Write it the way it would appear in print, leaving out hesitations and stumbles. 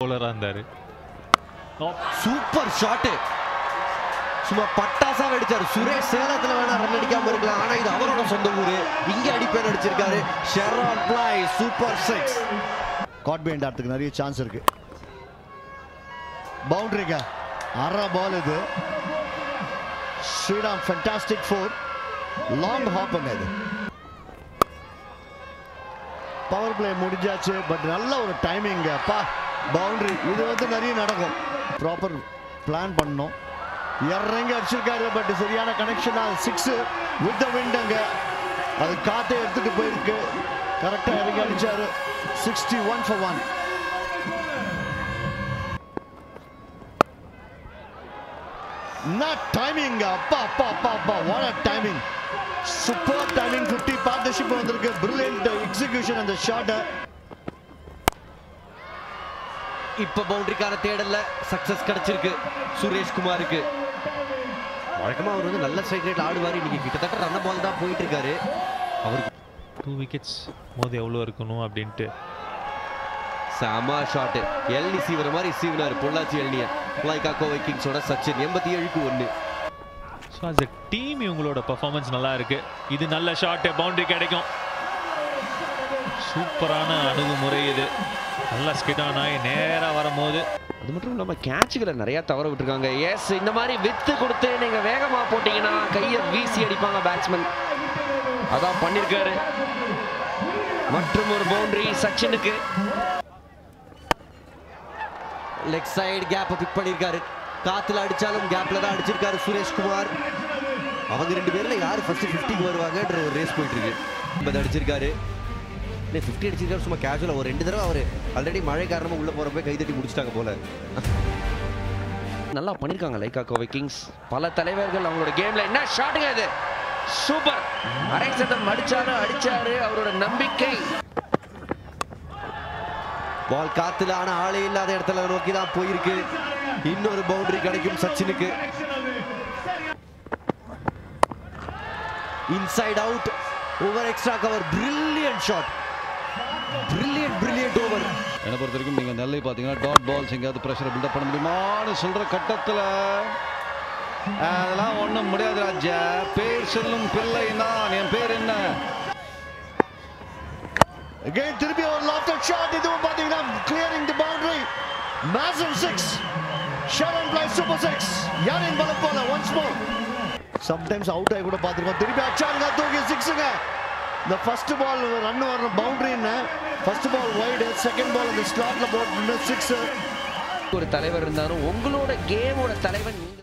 bowler-ஆ இருந்தாரு. Super shot. சும்மா பட்டாசா வெடிச்சாரு. சுரேஷ் சேலத்துல வேணா ரன் அடிக்காம இருக்கலாம். ஆனா இது அவரோட சொந்த ஊரு. இங்க அடிப்பேன் அடிச்சிருக்காரு. ஷெரான் பிளை சூப்பர் 6. காட் பைண்ட் ஆடுறதுக்கு நிறைய சான்ஸ் இருக்கு. பவுண்டரிங்க. அரை பால் இது. ஸ்ரீராம் ஃபேண்டாஸ்டிக் 4. லாங் ஹாப் பண்ணது. பவர் பிளே முடிஞ்சாச்சு. பட் நல்ல ஒரு டைமிங். அப்பா பவுண்டரி இது வந்து நிறைய நடக்கும். ப்ராப்பர் பிளான் பண்ணணும். இறங்கி அடிச்சிருக்காரு. பட் சரியான கனெக்ஷன். 6 with the wind. அங்க அது காத்தை எடுத்துட்டு போயிருக்கு. கரெக்டா இறங்கி அடிச்சாரு. 61 for 1. Not timing. அப்பா அப்பா அப்பா அப்பா what a timing. Super timing. 50 partnership வந்திருக்கு. Brilliant execution அந்த ஷாட். இப்ப பவுண்டரிக்கான தேடல்ல சக்சஸ் கிடைச்சிருக்கு சுரேஷ் குமாருக்கு. வழக்கமா அவர் வந்து நல்ல ஸ்ட்ரைக் ரேட்ல ஆடுவாரு. இன்னைக்கு கிட்டத்தட்ட ரன் பால் தான் போயிட்டு இருக்காரு. அவருக்கு 2 wickets மோது எவ்வளவு இருக்கணும் அப்படின்ட்டு. சாமா ஷாட். எல்னி சீவர மாதிரி சீவனாரு பொள்ளாச்சி எல்னிய. லைகாக்கோ வைக்கிங்ஸோட சச்சின் 87க்கு 1. ஸோ as a டீம் இவங்களோட பெர்ஃபார்மன்ஸ் நல்லா இருக்கு. இது நல்ல ஷாட். பவுண்டரி கிடைக்கும். சூப்பரான அணுகுமுறை இது. நல்லா ஸ்கிட் ஆன் ஆகி நேராக வரும்போது அது மட்டும் இல்லாமல் கேட்சுகளை நிறையா தவற விட்டுருக்காங்க. எஸ் இந்த மாதிரி வித்து கொடுத்து நீங்கள் வேகமாக போட்டிங்கன்னா கையை வீசி அடிப்பாங்க பேட்ஸ்மேன். அதான் பண்ணியிருக்காரு. மற்றும் ஒரு பவுண்டரி சச்சினுக்கு. லெக் சைடு கேப்பை பிக் பண்ணியிருக்காரு. காத்துல அடிச்சாலும் கேப்ல தான் அடிச்சிருக்காரு சுரேஷ் குமார். அவங்க 2 பேர்ல யார் ஃபர்ஸ்ட் 50க்கு வருவாங்கன்ற ஒரு ரேஸ் போயிட்டு இருக்கு. இப்போ அடிச்சிருக்காரு. 50 அடிச்சிருக்காரு. சும்மா கேஷுவலா ஒரு 2 தடவை அவர் ஆல்ரெடி மழை காரணமா உள்ள போறப்ப கைதட்டி முடிச்சிட்டாங்க போல. நல்லா பண்ணிருக்காங்க லைகாக்கோ வைக்கிங்ஸ். பல தலைவர்கள் அவங்களோட கேம்ல என்ன ஷாட்டுங்க இது. சூப்பர். அரை சதம் அடிச்சாரு. அவரோட நம்பிக்கை. பால் காத்துல ஆனா ஆளே இல்லாத இடத்துல நோக்கி தான் போயிருக்கு. இன்னொரு பவுண்டரி கிடைக்கும் சச்சினுக்கு. Inside out. Over extra cover. Brilliant shot. Brilliant over. என்னை பொறுத்த வரைக்கும் நீங்கள் நெல்லை பார்த்தீங்கன்னா டாட் பால்ஸ் எங்கேயாவது ப்ரெஷரை பில்டப் பண்ண முடியுமான்னு சொல்கிற கட்டத்தில் அதெல்லாம் ஒன்றும் முடியாது ராஜா. பேர் சொல்லும் பிள்ளை நான். என் பேர் என்ன? Again திருப்பி ஒரு lofted shot. இதுவும் பார்த்தீங்கன்னா clearing the boundary. Massive 6. ஷெரான் பிளை சூப்பர் 6. யாரின் பலம் போல once more. Sometimes out ஆகி கூட பார்த்துருக்கோம். திருப்பி அடிச்சாருங்க. தூக்கி 6ங்க. The first ball ரன் வரணும் பவுண்டரின்னு. First ball wide. Second ball அந்த ஸ்லாட்ல போட்டு 6. ஒரு தலைவர் இருந்தாலும் உங்களோட கேமோட தலைவன்